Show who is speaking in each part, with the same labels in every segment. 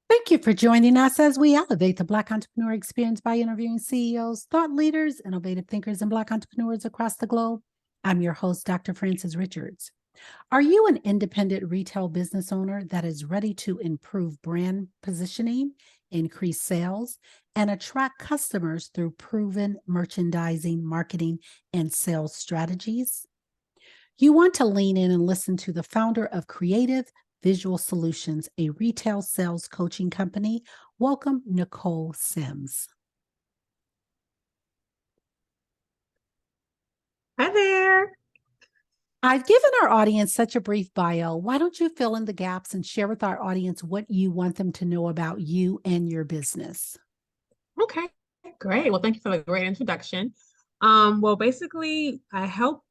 Speaker 1: Thank you for joining us as we elevate the Black entrepreneur experience by interviewing CEOs, thought leaders, innovative thinkers, and Black entrepreneurs across the globe. I'm your host, Dr. Frances Richards. Are you an independent retail business owner that is ready to improve brand positioning, increase sales, and attract customers through proven merchandising, marketing, and sales strategies? You want to lean in and listen to the founder of Creative Visual Solutions, a retail sales coaching company. Welcome, Nichole Simms.
Speaker 2: Hi there.
Speaker 1: I've given our audience such a brief bio. Why don't you fill in the gaps and share with our audience what you want them to know about you and your business?
Speaker 2: Okay, great. Well, thank you for the great introduction. Well, basically, I help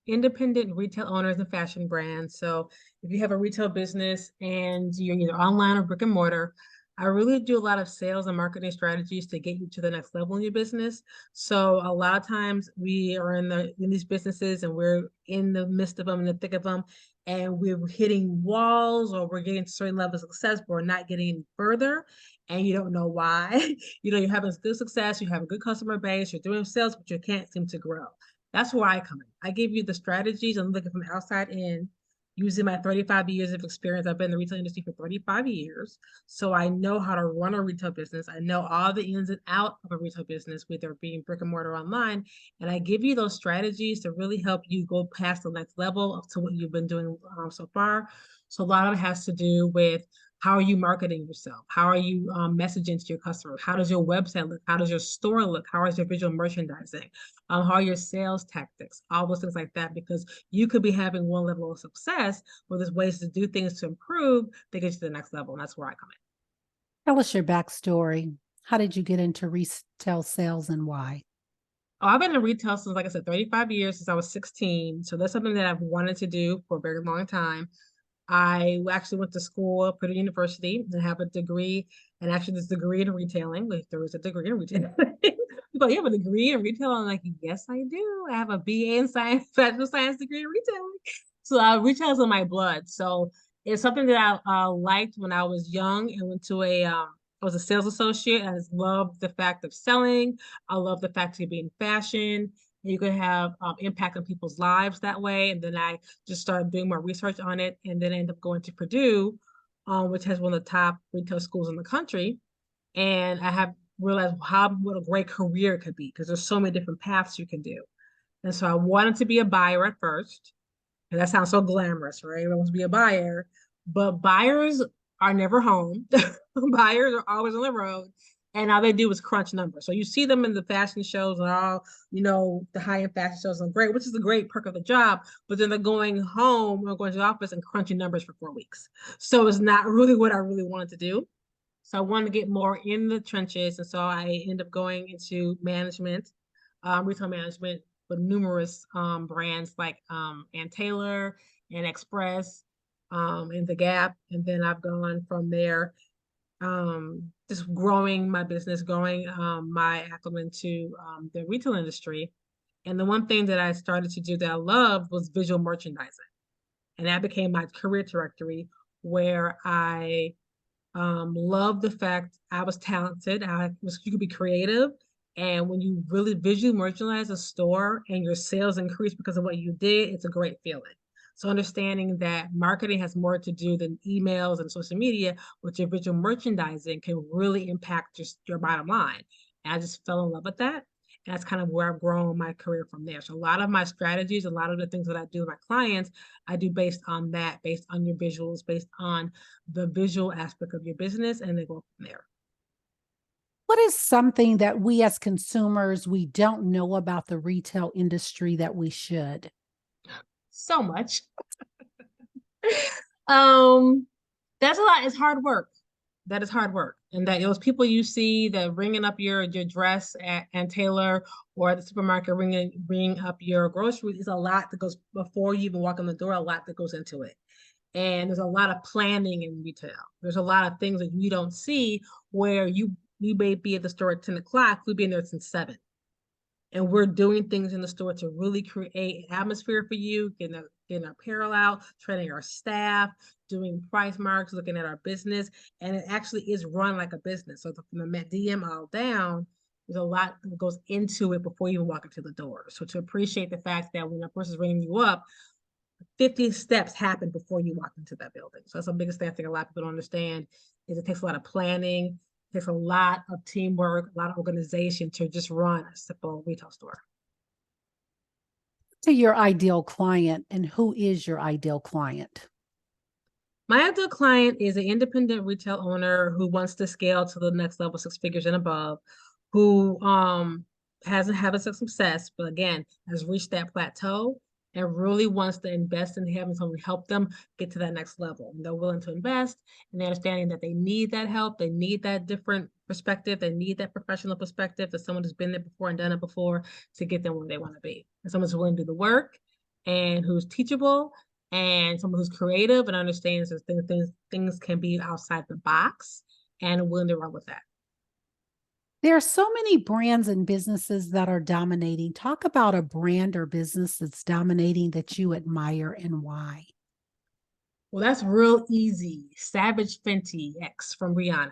Speaker 2: independent retail owners and fashion brands. So if you have a retail business and you're either online or brick and mortar, I really do a lot of sales and marketing strategies to get you to the next level in your business. So a lot of times we are in these businesses and we're in the midst of them, in the thick of them, and we're hitting walls or we're getting to certain levels of success, but we're not getting any further. And you don't know why. You're having good success, you have a good customer base, you're doing sales, but you can't seem to grow. That's where I come in. I give you the strategies. I'm looking from the outside in, using my 35 years of experience. I've been in the retail industry for 35 years. So I know how to run a retail business. I know all the ins and outs of a retail business, whether it being brick and mortar online. And I give you those strategies to really help you go past the next level to what you've been doing so far. So a lot of it has to do with how are you marketing yourself? How are you messaging to your customers? How does your website look? How does your store look? How is your visual merchandising? How are your sales tactics? All those things like that, because you could be having one level of success, but there's ways to do things to improve to get you to the next level. And that's where I come in.
Speaker 1: Tell us your backstory. How did you get into retail sales and why?
Speaker 2: Oh, I've been in retail since, like I said, 35 years since I was 16. So that's something that I've wanted to do for a very long time. I actually went to school at Purdue University and have a degree, and actually this degree in retailing. Like there was a degree in retailing. But you have a degree in retail? I'm like, yes, I do. I have a BA in science, bachelor of science degree in retailing. So retail is in my blood. So it's something that I liked when I was young and went to I was a sales associate. I just loved the fact of selling. I love the fact of being fashion. You can have impact on people's lives that way. And then I just started doing more research on it, and then I ended up going to Purdue, which has one of the top retail schools in the country. And I have realized what a great career it could be because there's so many different paths you can do. And so I wanted to be a buyer at first, and that sounds so glamorous, right? I want to be a buyer, but buyers are never home. Buyers are always on the road, and all they do is crunch numbers. So you see them in the fashion shows and all, the high-end fashion shows are great, which is a great perk of the job, but then they're going home or going to the office and crunching numbers for 4 weeks. So it's not really what I really wanted to do. So I wanted to get more in the trenches. And so I ended up going into management, retail management with numerous brands like Ann Taylor and Express and The Gap. And then I've gone from there, just growing my business, growing my acumen to the retail industry. And the one thing that I started to do that I loved was visual merchandising. And that became my career trajectory where I love the fact I was talented. You could be creative. And when you really visually merchandise a store and your sales increase because of what you did, it's a great feeling. So understanding that marketing has more to do than emails and social media, with your visual merchandising can really impact just your bottom line. And I just fell in love with that. And that's kind of where I've grown my career from there. So a lot of my strategies, a lot of the things that I do with my clients, I do based on that, based on your visuals, based on the visual aspect of your business, and they go from there.
Speaker 1: What is something that we as consumers we don't know about the retail industry that we should?
Speaker 2: So much. um, that's a lot. It's hard work. That is hard work. And that those people you see that ringing up your dress at Ann Taylor or at the supermarket ringing up your groceries is a lot that goes before you even walk in the door, a lot that goes into it. And there's a lot of planning in retail. There's a lot of things that you don't see where you may be at the store at 10 o'clock, we've been there since 7. And we're doing things in the store to really create an atmosphere for you, getting apparel out, training our staff, doing price marks, looking at our business, and it actually is run like a business. So from the DM all down, there's a lot that goes into it before you even walk into the door. So to appreciate the fact that when a person's ringing you up, 50 steps happen before you walk into that building. So that's the biggest thing I think a lot of people don't understand is it takes a lot of planning, it takes a lot of teamwork, a lot of organization to just run a simple retail store.
Speaker 1: To your ideal client, and who is your ideal client?
Speaker 2: My ideal client is an independent retail owner who wants to scale to the next level, 6 figures and above, who hasn't had some success, but again, has reached that plateau and really wants to invest in having someone help them get to that next level. And they're willing to invest and they're understanding that they need that help. They need that different perspective. They need that professional perspective that someone who's been there before and done it before to get them where they want to be. And someone's willing to do the work and who's teachable and someone who's creative and understands that things can be outside the box and willing to run with that.
Speaker 1: There are so many brands and businesses that are dominating. Talk about a brand or business that's dominating that you admire and why.
Speaker 2: Well, that's real easy. Savage Fenty X from Rihanna.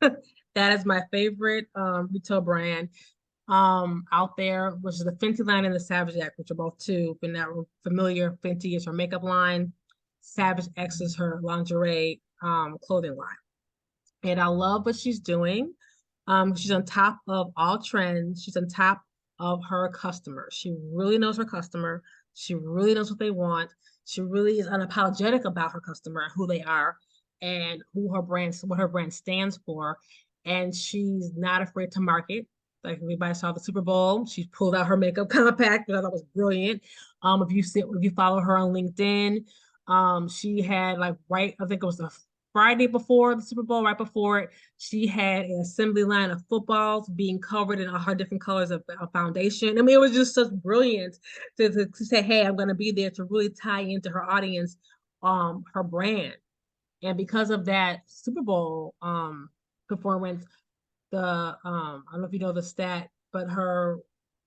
Speaker 2: That is my favorite retail brand out there, which is the Fenty line and the Savage X, which are both two. If you're not familiar, Fenty is her makeup line. Savage X is her lingerie clothing line. And I love what she's doing. She's on top of all trends. She's on top of her customer. She really knows her customer. She really knows what they want. She really is unapologetic about her customer and who they are and what her brand stands for. And she's not afraid to market. Like everybody saw the Super Bowl, she pulled out her makeup compact, which I thought was brilliant. If you follow her on LinkedIn, she had I think it was the Friday before the Super Bowl, right before it, she had an assembly line of footballs being covered in all her different colors of foundation. I mean, it was just such brilliant to say, hey, I'm going to be there to really tie into her audience, her brand. And because of that Super Bowl performance, I don't know if you know the stat, but her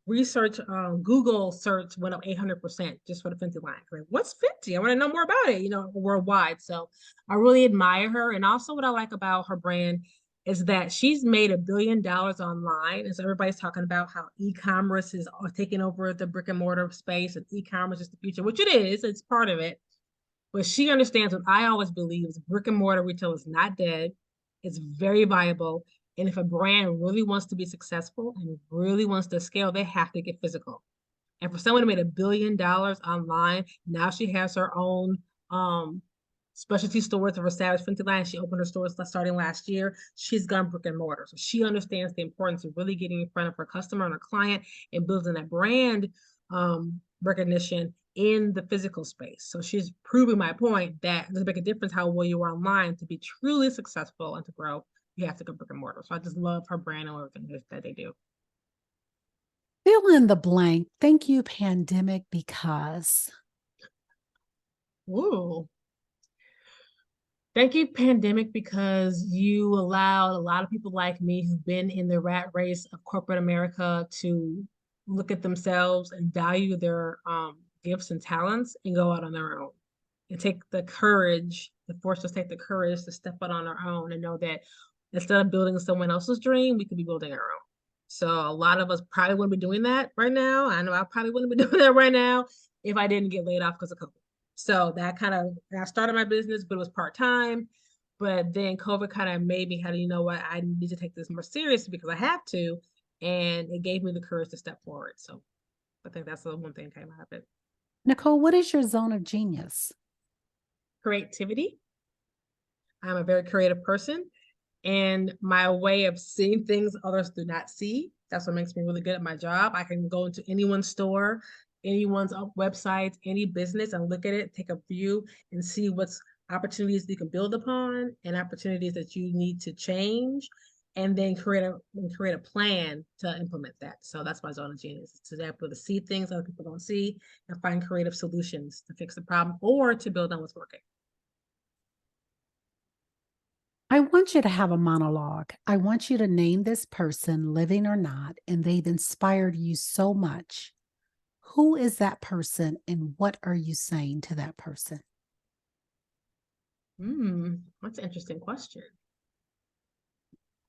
Speaker 2: research Google search went up 800% just for the Fenty line. Like, what's Fenty? I want to know more about it, worldwide. So I really admire her. And also what I like about her brand is that she's made $1 billion online. And so everybody's talking about how e-commerce is taking over the brick and mortar space and e-commerce is the future, which it is. It's part of it. But she understands what I always believe is brick and mortar retail is not dead. It's very viable. And if a brand really wants to be successful and really wants to scale, they have to get physical. And for someone who made $1 billion online, now she has her own specialty stores of her Savage Fenty line. She opened her stores starting last year. She's gone brick and mortar. So she understands the importance of really getting in front of her customer and her client and building that brand recognition in the physical space. So she's proving my point that it doesn't make a difference how well you are online. To be truly successful and to grow, you have to go brick and mortar. So I just love her brand and everything that they do.
Speaker 1: Fill in the blank. Thank you, pandemic, because.
Speaker 2: Ooh. Thank you, pandemic, because you allowed a lot of people like me who've been in the rat race of corporate America to look at themselves and value their gifts and talents and go out on their own and take the courage, the force us take the courage to step out on our own and know that instead of building someone else's dream, we could be building our own. So a lot of us probably wouldn't be doing that right now. I know I probably wouldn't be doing that right now if I didn't get laid off because of COVID. So that I started my business, but it was part-time. But then COVID kind of made me you know what, I need to take this more seriously because I have to. And it gave me the courage to step forward. So I think that's the one thing that came out of it.
Speaker 1: Nichole, what is your zone of genius?
Speaker 2: Creativity. I'm a very creative person. And my way of seeing things others do not see. That's what makes me really good at my job. I can go into anyone's store, anyone's website, any business and look at it, take a view and see what's opportunities you can build upon and opportunities that you need to change and then create a plan to implement that. So that's my zone of genius, to be able to see things other people don't see and find creative solutions to fix the problem or to build on what's working.
Speaker 1: I want you to have a monologue. I want you to name this person, living or not, and they've inspired you so much. Who is that person and what are you saying to that person?
Speaker 2: That's an interesting question.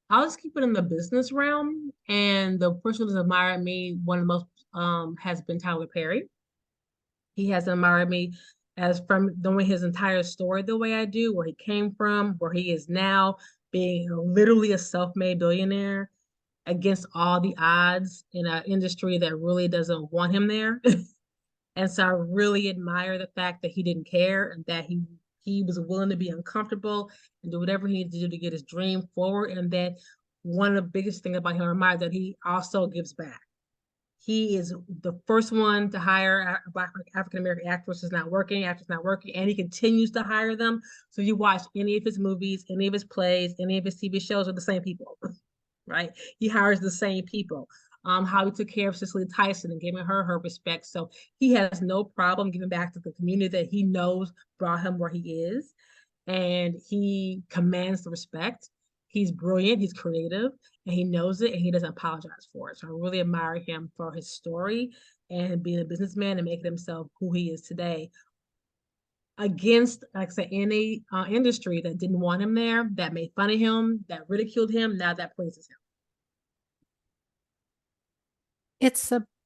Speaker 2: I'll just keep it in the business realm. And the person who's admired me, one of the most has been Tyler Perry. He has admired me as from knowing his entire story the way I do, where he came from, where he is now, being literally a self-made billionaire against all the odds in an industry that really doesn't want him there. And so I really admire the fact that he didn't care and that he was willing to be uncomfortable and do whatever he needed to do to get his dream forward. And that one of the biggest things about him, I admire that he also gives back. He is the first one to hire a Black African American actress is not working, actress not working, and he continues to hire them. So you watch any of his movies, any of his plays, any of his TV shows are the same people, right? He hires the same people. How he took care of Cicely Tyson and giving her respect. So he has no problem giving back to the community that he knows brought him where he is, and he commands the respect. He's brilliant, he's creative, and he knows it, and he doesn't apologize for it. So I really admire him for his story and being a businessman and making himself who he is today against, like I said, any industry that didn't want him there, that made fun of him, that ridiculed him, now that praises him.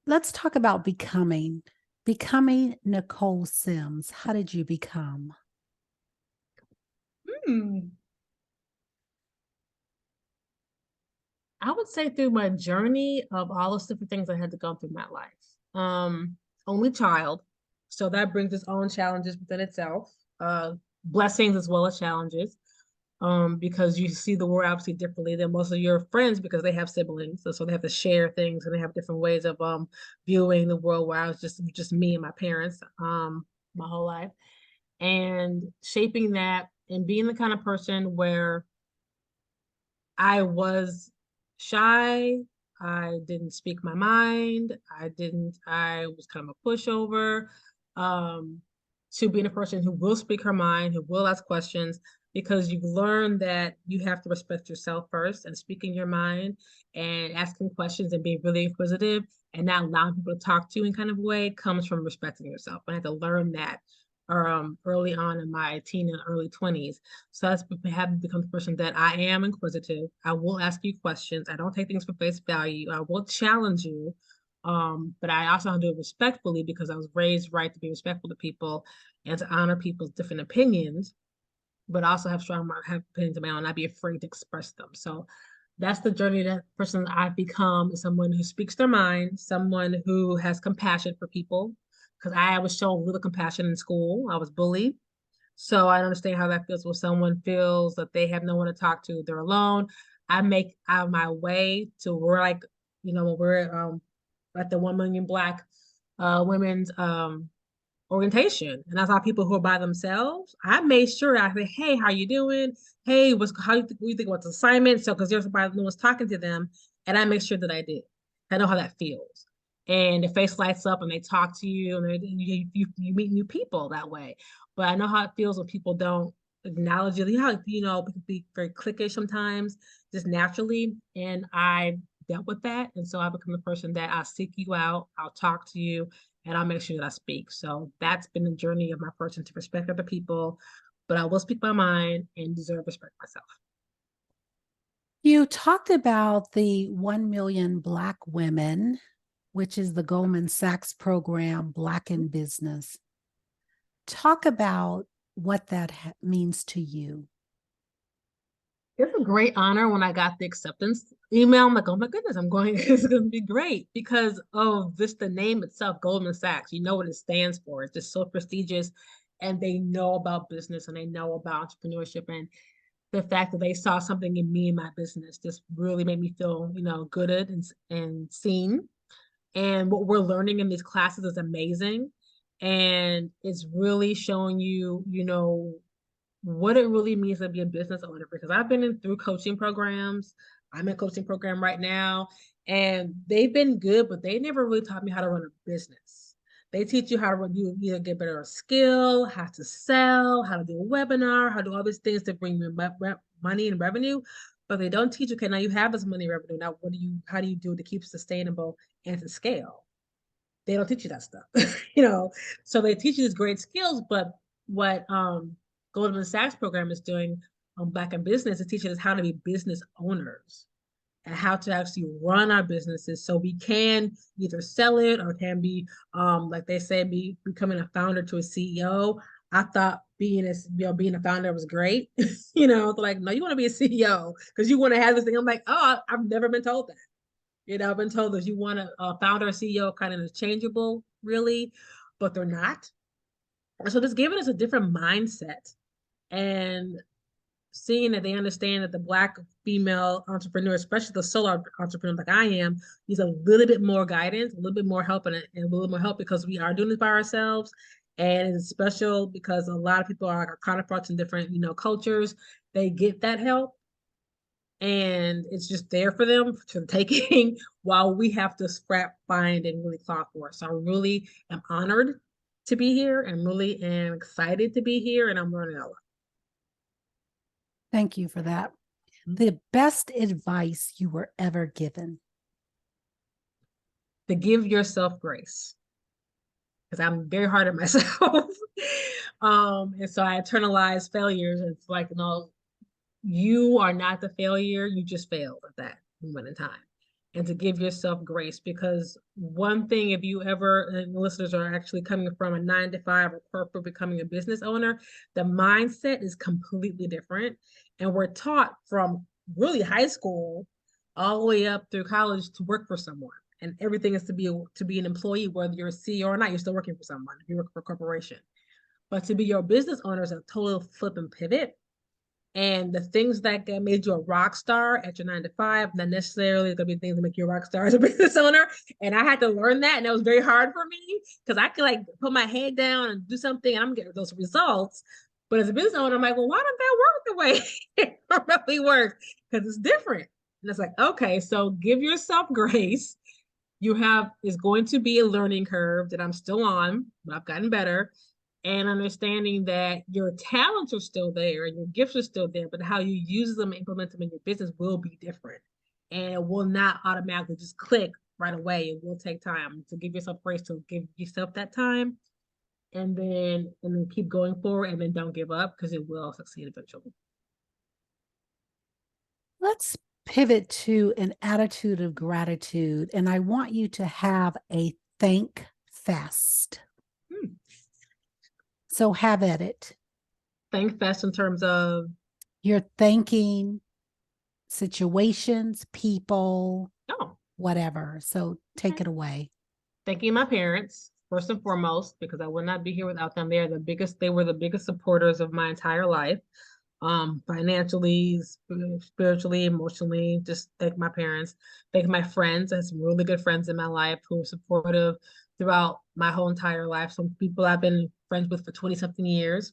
Speaker 1: Let's talk about becoming Nichole Simms. How did you become?
Speaker 2: Hmm. I would say through my journey of all those different things I had to go through my life. Only child, so that brings its own challenges within itself, blessings as well as challenges. Because you see the world obviously differently than most of your friends because they have siblings, so they have to share things and they have different ways of viewing the world. Where I was just me and my parents my whole life, and shaping that and being the kind of person where I was shy. I didn't speak my mind. I was kind of a pushover. Um, to being a person who will speak her mind, who will ask questions, because you've learned that you have to respect yourself first and speaking your mind and asking questions and being really inquisitive and not allowing people to talk to you in kind of way comes from respecting yourself. I had to learn that early on in my teen and early 20s. So that's have become the person that I am inquisitive. I will ask you questions. I don't take things for face value. I will challenge you. But I also have to do it respectfully because I was raised right to be respectful to people and to honor people's different opinions, but also have opinions of my own, not be afraid to express them. So that's the journey that person I've become is someone who speaks their mind, someone who has compassion for people. Because I was shown little compassion in school. I was bullied. So I understand how that feels when someone feels that they have no one to talk to, they're alone. I make out my way to we're like, when we're at the 1 million Black women's orientation. And I saw people who are by themselves. I made sure I said, "Hey, how you doing? Hey, what do you think about the assignment?" So because there's somebody no one's talking to them, and I make sure that I did. I know how that feels. And the face lights up and they talk to you and you meet new people that way. But I know how it feels when people don't acknowledge you. How it can be very cliquish sometimes, just naturally. And I dealt with that. And so I become the person that I'll seek you out, I'll talk to you, and I'll make sure that I speak. So that's been the journey of my person to respect other people, but I will speak my mind and deserve respect myself.
Speaker 1: You talked about the 1 million Black women, which is the Goldman Sachs program, Black in Business. Talk about what that means to you.
Speaker 2: It's a great honor when I got the acceptance email. I'm like, oh my goodness, I'm going, it's going to be great because of just the name itself, Goldman Sachs. You know what it stands for. It's just so prestigious. And they know about business and they know about entrepreneurship. And the fact that they saw something in me and my business just really made me feel, good and seen. And what we're learning in these classes is amazing. And it's really showing you, what it really means to be a business owner because I've been through coaching programs. I'm in a coaching program right now, and they've been good, but they never really taught me how to run a business. They teach you how to run, you get better at skill, how to sell, how to do a webinar, how to do all these things to bring you money and revenue. But they don't teach you, okay, now you have this money revenue. Now, how do you do it to keep sustainable and to scale? they don't teach you that stuff, so they teach you these great skills, but what Goldman Sachs program is doing on Black in Business is teaching us how to be business owners and how to actually run our businesses so we can either sell it or can be, like they say, becoming a founder to a CEO. I thought being a founder was great. Like, no, you want to be a CEO because you want to have this thing. I'm like, oh, I've never been told that. I've been told that you want a founder or CEO kind of interchangeable, really, but they're not. So this giving us a different mindset and seeing that they understand that the Black female entrepreneur, especially the solo entrepreneur like I am, needs a little bit more guidance, a little bit more help, and a little more help because we are doing this by ourselves. And it's special because a lot of people are our counterparts in different, cultures. They get that help and it's just there for them to the taking while we have to scrap, find, and really claw for it. So I really am honored to be here and really am excited to be here, and I'm learning a lot.
Speaker 1: Thank you for that. The best advice you were ever given?
Speaker 2: To give yourself grace, because I'm very hard on myself. And so I internalize failures. It's like, no, you are not the failure. You just failed at that moment in time. And to give yourself grace, because one thing, if you ever, and listeners are actually coming from a 9-to-5 or corporate becoming a business owner, the mindset is completely different. And we're taught from really high school all the way up through college to work for someone. And everything is to be an employee, whether you're a CEO or not, you're still working for someone if you work for a corporation. But to be your business owner is a total flip and pivot. And the things that made you a rock star at your 9-to-5, not necessarily going to be things that make you a rock star as a business owner. And I had to learn that. And that was very hard for me because I could like put my head down and do something and I'm getting those results. But as a business owner, I'm like, well, why don't that work the way it really works? Because it's different. And it's like, okay, so give yourself grace. Is going to be a learning curve that I'm still on, but I've gotten better. And understanding that your talents are still there and your gifts are still there, but how you use them, implement them in your business will be different. And it will not automatically just click right away. It will take time to give yourself grace, to give yourself that time, and then keep going forward, and then don't give up because it will succeed eventually.
Speaker 1: Let's pivot to an attitude of gratitude. And I want you to have a thank fest. So have at it.
Speaker 2: Thank fest in terms of?
Speaker 1: You're thanking situations, people, whatever. So take it away.
Speaker 2: Thanking my parents, first and foremost, because I would not be here without them. They were the biggest supporters of my entire life. Financially, spiritually, emotionally, just thank my parents. Thank my friends. I had some really good friends in my life who were supportive throughout my whole entire life. Some people I've been friends with for 20-something years.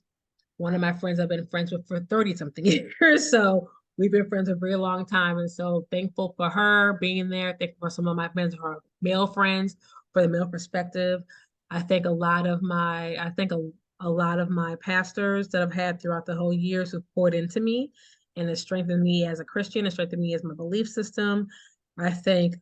Speaker 2: One of my friends I've been friends with for 30-something years. So we've been friends a very long time. And so thankful for her being there. Thankful for some of my friends who are male friends for the male perspective. I think a lot of my pastors that I've had throughout the whole years who poured into me and has strengthened me as a Christian, and strengthened me as my belief system. I think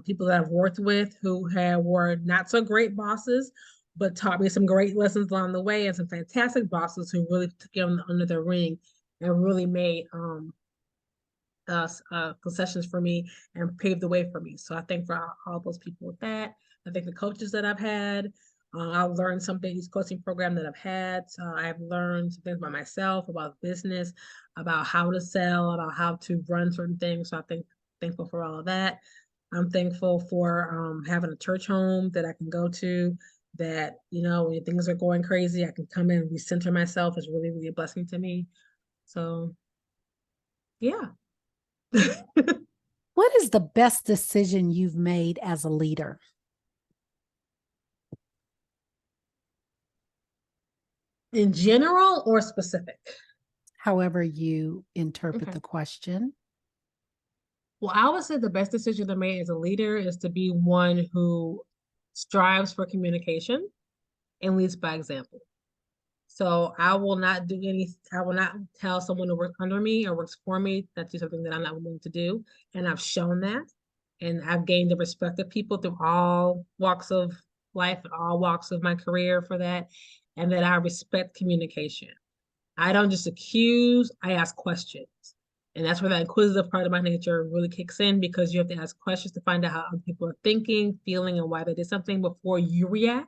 Speaker 2: people that I've worked with who were not so great bosses, but taught me some great lessons along the way, and some fantastic bosses who really took it under their wing and really made concessions for me and paved the way for me. So I thank for all those people with that. I think the coaches that I've had, I've learned something, these coaching program that I've had. I've learned some things about myself, about business, about how to sell, about how to run certain things. So I think thankful for all of that. I'm thankful for having a church home that I can go to, that, when things are going crazy, I can come in and recenter myself. Is really, really a blessing to me. So yeah.
Speaker 1: What is the best decision you've made as a leader?
Speaker 2: In general or specific?
Speaker 1: However you interpret the question.
Speaker 2: Well, I would say the best decision I made as a leader is to be one who strives for communication and leads by example. So I will not tell someone to work under me or works for me that's something that I'm not willing to do. And I've shown that. And I've gained the respect of people through all walks of life and all walks of my career for that, and that I respect communication. I don't just accuse, I ask questions. And that's where that inquisitive part of my nature really kicks in, because you have to ask questions to find out how other people are thinking, feeling, and why they did something before you react.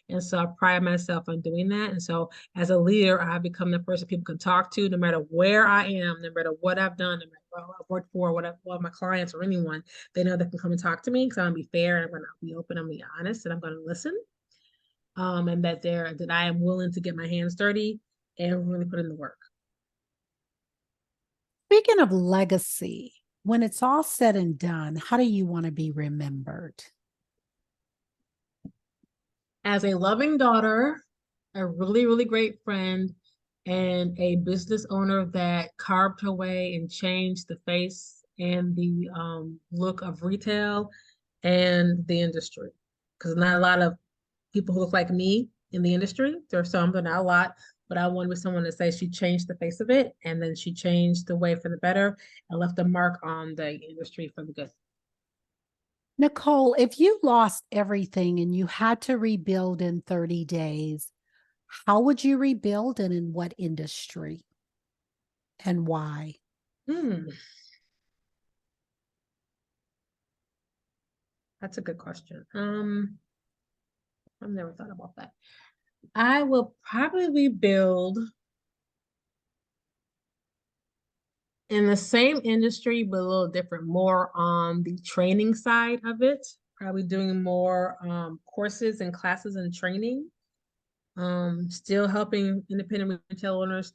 Speaker 2: And so I pride myself on doing that. And so as a leader, I become the person people can talk to no matter where I am, no matter what I've done, no matter what I've worked for, what my clients or anyone, they know they can come and talk to me because I'm going to be fair, and I'm going to be open, I'm going to be honest, and I'm going to listen. And that I am willing to get my hands dirty and really put in the work.
Speaker 1: Speaking of legacy, when it's all said and done, how do you want to be remembered?
Speaker 2: As a loving daughter, a really, really great friend, and a business owner that carved her way and changed the face and the look of retail and the industry. Because not a lot of people who look like me in the industry. There are some, but not a lot. But I want to be someone to say she changed the face of it, and then she changed the way for the better and left a mark on the industry for the good.
Speaker 1: Nichole, if you lost everything and you had to rebuild in 30 days, how would you rebuild and in what industry and why?
Speaker 2: Hmm, that's a good question. I've never thought about that. I will probably rebuild in the same industry, but a little different, more on the training side of it. Probably doing more courses and classes and training. Still helping independent retail owners,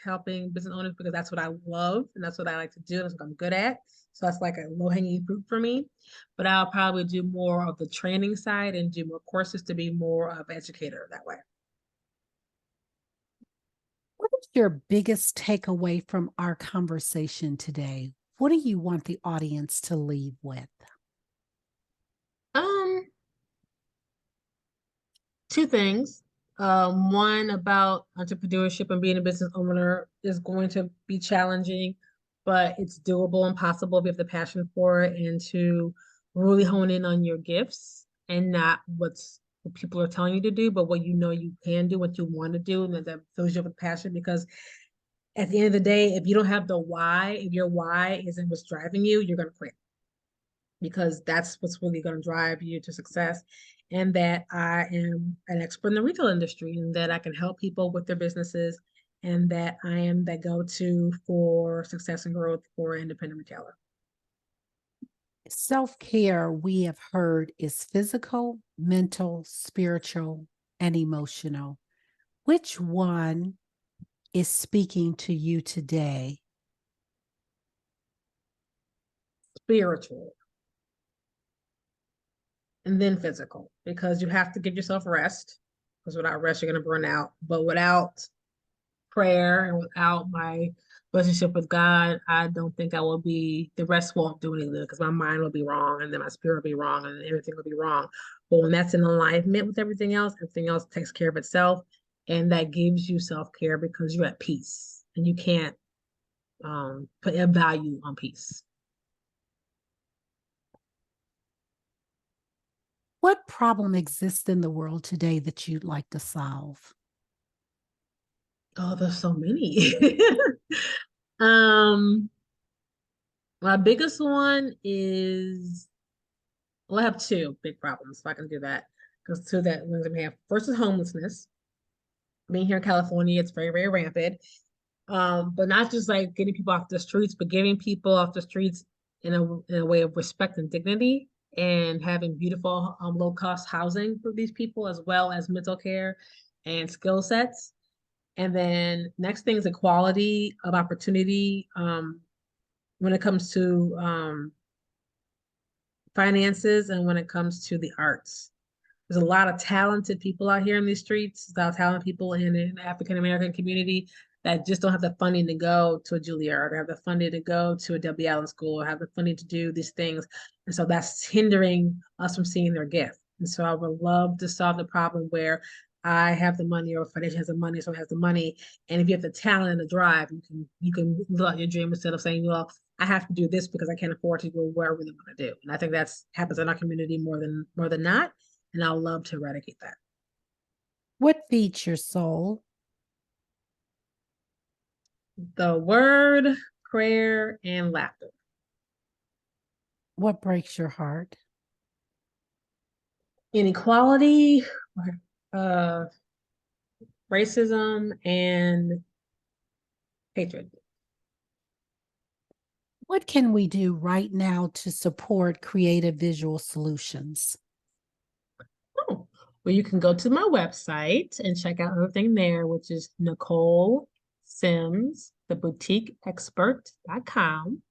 Speaker 2: helping business owners, because that's what I love and that's what I like to do. That's what I'm good at. So that's like a low-hanging fruit for me. But I'll probably do more of the training side and do more courses to be more of an educator that way.
Speaker 1: What is your biggest takeaway from our conversation today? What do you want the audience to leave with?
Speaker 2: Um, Two things. One about entrepreneurship and being a business owner is going to be challenging, but it's doable and possible if you have the passion for it, and to really hone in on your gifts and not what people are telling you to do, but what you know you can do, what you want to do, and that fills you with passion. Because at the end of the day, if you don't have the why, if your why isn't what's driving you, you're going to quit, because that's what's really going to drive you to success. And that I am an expert in the retail industry, and that I can help people with their businesses, and that I am that go-to for success and growth for an independent retailer.
Speaker 1: Self care, we have heard, is physical, mental, spiritual, and emotional. Which one is speaking to you today?
Speaker 2: Spiritual, and then physical, because you have to give yourself rest, because without rest, you're going to burn out. But without prayer and without my relationship with God, I don't think I will be, the rest won't do anything, because my mind will be wrong, and then my spirit will be wrong, and everything will be wrong. But when that's in alignment with everything else takes care of itself. And that gives you self-care, because you're at peace and you can't put a value on peace.
Speaker 1: What problem exists in the world today that you'd like to solve?
Speaker 2: Oh, there's so many. um, my biggest one is, well, I have two big problems, if I can do that. Because two that ones we have. First is homelessness. Being here in California, it's very, very rampant. But not just like getting people off the streets, but getting people off the streets in a way of respect and dignity, and having beautiful low cost housing for these people, as well as mental care and skill sets. And then next thing is equality of opportunity, when it comes to finances, and when it comes to the arts. There's a lot of talented people out here in these streets, a lot of talented people in the African American community that just don't have the funding to go to a Juilliard, or have the funding to go to a W. Allen school, or have the funding to do these things. And so that's hindering us from seeing their gift. And so I would love to solve the problem where I have the money, or Foundation has the money, someone has the money. And if you have the talent and the drive, you can live out your dream, instead of saying, well, I have to do this because I can't afford to go where I really want to do. And I think that's happens in our community more than not. And I'll love to eradicate that.
Speaker 1: What feeds your soul?
Speaker 2: The word, prayer, and laughter.
Speaker 1: What breaks your heart?
Speaker 2: Inequality, uh, racism, and hatred.
Speaker 1: What can we do right now to support creative visual solutions?
Speaker 2: Oh, well, you can go to my website and check out everything there, which is Nichole Simms, the boutique expert.com.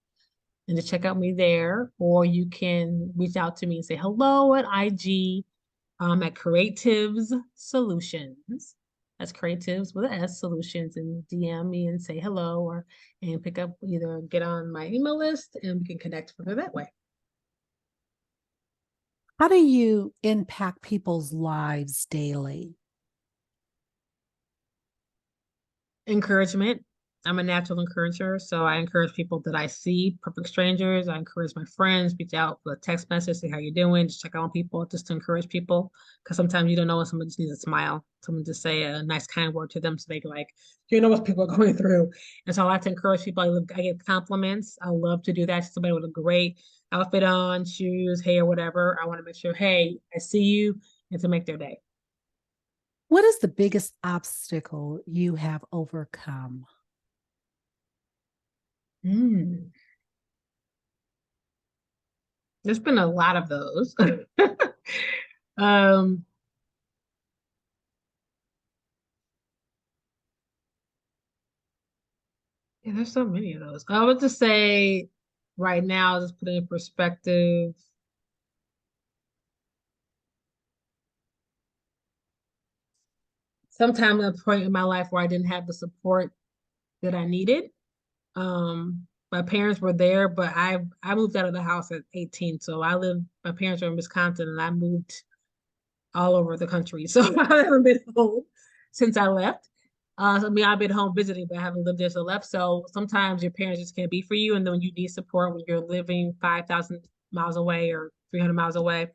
Speaker 2: And to check out me there, or you can reach out to me and say hello at IG at Creatives Solutions. That's Creatives with an S Solutions, and DM me and say hello, or and pick up either get on my email list and we can connect further that way.
Speaker 1: How do you impact people's lives daily?
Speaker 2: Encouragement. I'm a natural encourager, so I encourage people that I see, perfect strangers. I encourage my friends, reach out with a text message, say how you doing, just check on people, just to encourage people. Because sometimes you don't know when someone just needs a smile, someone just say a nice kind word to them, so they can like, you know what people are going through. And so I like to encourage people. I get compliments. I love to do that. Somebody with a great outfit on, shoes, hair, whatever. I want to make sure, hey, I see you, and to make their day.
Speaker 1: What is the biggest obstacle you have overcome?
Speaker 2: Mm. There's been a lot of those. Um, yeah, there's so many of those. I would just say right now, just put it in perspective. Sometime at a point in my life where I didn't have the support that I needed. My parents were there, but I moved out of the house at 18. So my parents are in Wisconsin and I moved all over the country. So I haven't been home since I left. So, I mean, I've been home visiting, but I haven't lived there since I left. So sometimes your parents just can't be for you. And then when you need support, when you're living 5,000 miles away or 300 miles away,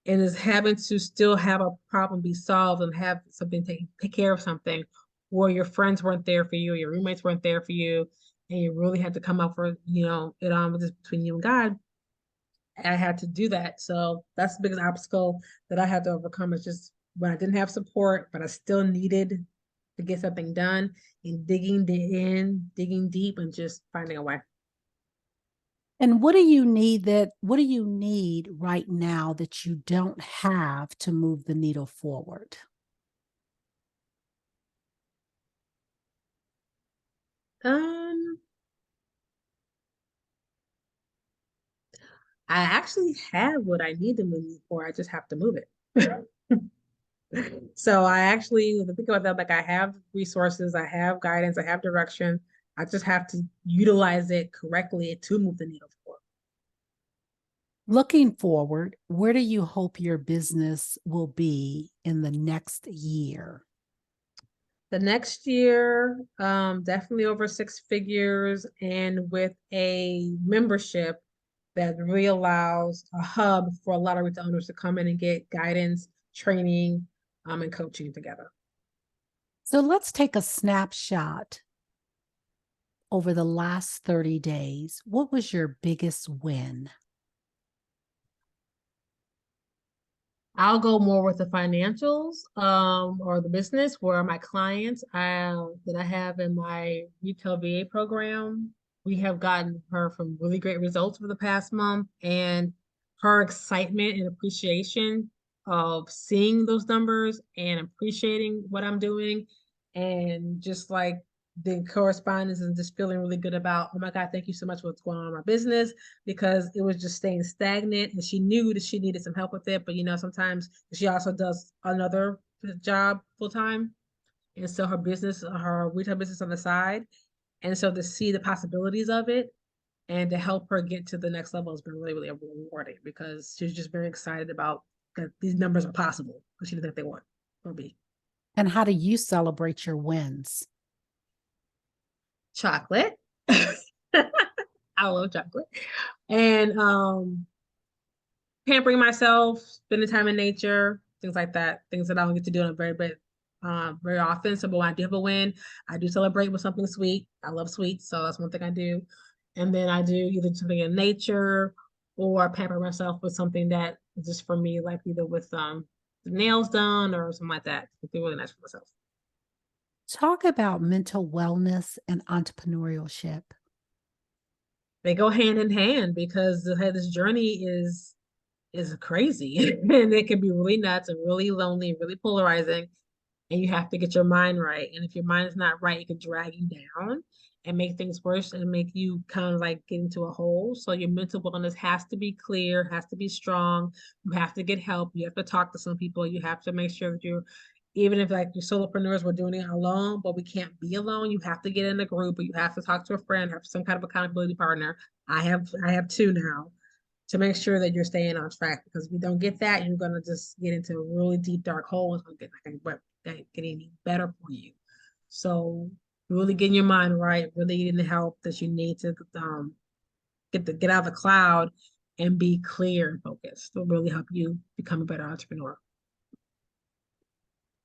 Speaker 2: and is having to still have a problem be solved and have something take care of something, or your friends weren't there for you, your roommates weren't there for you, and you really had to come up for, it on just between you and God. I had to do that. So that's the biggest obstacle that I had to overcome is just when I didn't have support, but I still needed to get something done and digging deep and just finding a way.
Speaker 1: And what do you need right now that you don't have to move the needle forward?
Speaker 2: Um, I actually have what I need to move for. I just have to move it. So I actually, when I think about that, like I have resources, I have guidance, I have direction. I just have to utilize it correctly to move the needle forward.
Speaker 1: Looking forward, where do you hope your business will be in the next year?
Speaker 2: The next year, definitely over six figures and with a membership that really allows a hub for a lot of retail owners to come in and get guidance, training, and coaching together.
Speaker 1: So let's take a snapshot over the last 30 days. What was your biggest win?
Speaker 2: I'll go more with the financials, or the business where my clients that I have in my retail VA program, we have gotten her from really great results for the past month, and her excitement and appreciation of seeing those numbers and appreciating what I'm doing and just like the correspondence and just feeling really good about, oh my God, thank you so much for what's going on in my business, because it was just staying stagnant and she knew that she needed some help with it. But sometimes she also does another job full time. And so her retail business on the side. And so to see the possibilities of it and to help her get to the next level has been really, really rewarding because she's just very excited about that these numbers are possible because she didn't think they were or be.
Speaker 1: And how do you celebrate your wins?
Speaker 2: Chocolate. I love chocolate. And pampering myself, spending time in nature, things like that, things that I don't get to do on a very often. So, but when I do have a win, I do celebrate with something sweet. I love sweets, so that's one thing I do. And then I do either something in nature or pamper myself with something that is just for me, like either with the nails done or something like that. It's really nice for myself.
Speaker 1: Talk about mental wellness and entrepreneurship.
Speaker 2: They go hand in hand because this journey is crazy and it can be really nuts and really lonely, really polarizing. And you have to get your mind right. And if your mind is not right, it can drag you down and make things worse and make you kind of like get into a hole. So your mental wellness has to be clear, has to be strong. You have to get help. You have to talk to some people. You have to make sure that you're, even if like your solopreneurs were doing it alone, but we can't be alone. You have to get in a group, or you have to talk to a friend, have some kind of accountability partner. I have two now to make sure that you're staying on track, because if you don't get that, you're going to just get into a really deep, dark hole. It's going to get any better for you. So really getting your mind right, really getting the help that you need to get out of the cloud and be clear and focused will really help you become a better entrepreneur.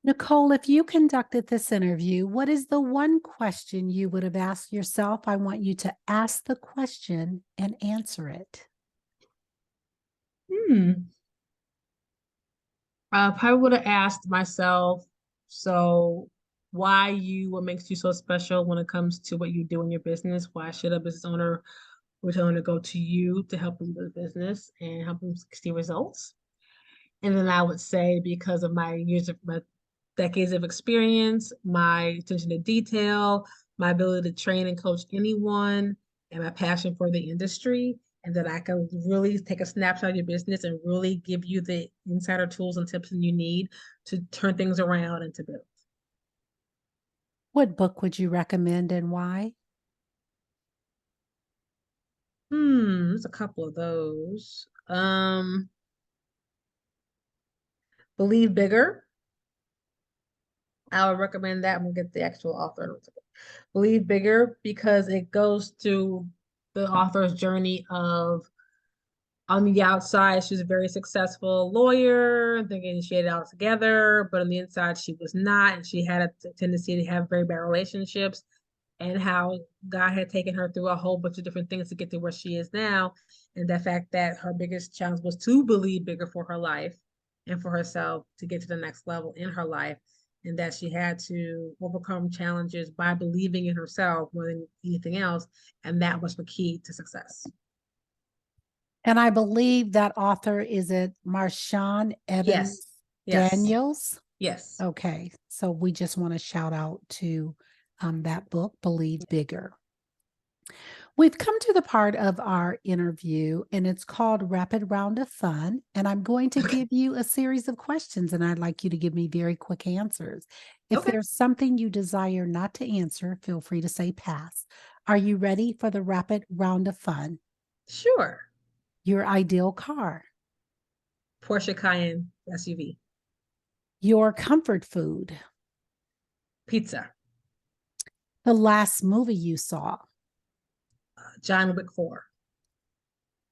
Speaker 1: Nichole, if you conducted this interview, what is the one question you would have asked yourself? I want you to ask the question and answer it.
Speaker 2: I probably would have asked myself, so why you, what makes you so special when it comes to what you do in your business? Why should a business owner or owner go to you to help them with business and help them see results? And then I would say, because of my decades of experience, my attention to detail, my ability to train and coach anyone, and my passion for the industry, and that I can really take a snapshot of your business and really give you the insider tools and tips that you need to turn things around and to build.
Speaker 1: What book would you recommend and why?
Speaker 2: There's a couple of those. Believe Bigger. I would recommend that. I'm gonna get the actual author. Believe Bigger, because it goes through the author's journey of, on the outside, she was a very successful lawyer, thinking she had it all together, but on the inside, she was not. And she had a tendency to have very bad relationships, and how God had taken her through a whole bunch of different things to get to where she is now. And the fact that her biggest challenge was to believe bigger for her life and for herself to get to the next level in her life. And that she had to overcome challenges by believing in herself more than anything else. And that was the key to success.
Speaker 1: And I believe that author is it Marshawn Evans
Speaker 2: Yes. Yes.
Speaker 1: Daniels.
Speaker 2: Yes.
Speaker 1: Okay, so we just want to shout out to that book, Believe Bigger. We've come to the part of our interview, and it's called Rapid Round of Fun. And I'm going to
Speaker 2: Okay.
Speaker 1: give you a series of questions, and I'd like you to give me very quick answers. If
Speaker 2: Okay.
Speaker 1: there's something you desire not to answer, feel free to say pass. Are you ready for the Rapid Round of Fun?
Speaker 2: Sure.
Speaker 1: Your ideal car,
Speaker 2: Porsche Cayenne SUV.
Speaker 1: your comfort food,
Speaker 2: Pizza.
Speaker 1: the last movie you saw,
Speaker 2: John Wick 4.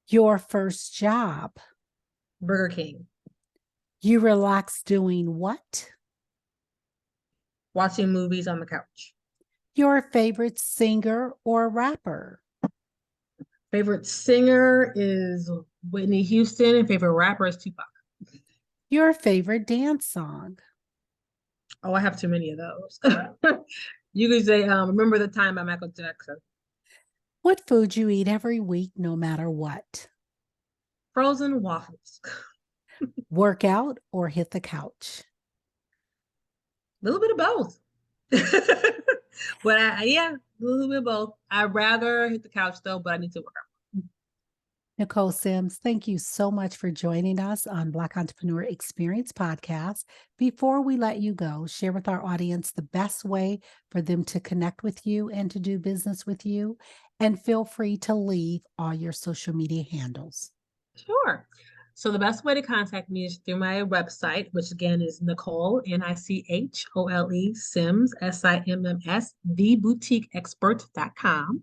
Speaker 1: your first job,
Speaker 2: Burger King.
Speaker 1: you relax doing what?
Speaker 2: Watching movies on the couch.
Speaker 1: Your favorite singer or rapper,
Speaker 2: Favorite singer is Whitney Houston, and favorite rapper is Tupac.
Speaker 1: your favorite dance song,
Speaker 2: Oh, I have too many of those. You could say Remember the Time by Michael Jackson.
Speaker 1: what food you eat every week, no matter what,
Speaker 2: Frozen waffles.
Speaker 1: work out or hit the couch.
Speaker 2: A little bit of both. But yeah, a little bit of both. I'd rather hit the couch though, but I need to work out.
Speaker 1: Nichole Simms, thank you so much for joining us on Black Entrepreneur Experience Podcast. Before we let you go, share with our audience the best way for them to connect with you and to do business with you. And feel free to leave all your social media handles.
Speaker 2: Sure. So the best way to contact me is through my website, which again is Nichole, Nichole, Simms, Simms, theboutiqueexpert.com.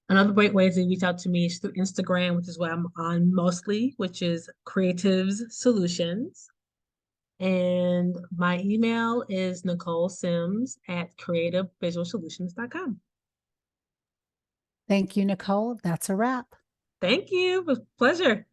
Speaker 2: Another great way to reach out to me is through Instagram, which is what I'm on mostly, which is Creatives Solutions. And my email is Nichole Simms at creativevisualsolutions.com.
Speaker 1: Thank you, Nichole. That's a wrap.
Speaker 2: Thank you. It was a pleasure.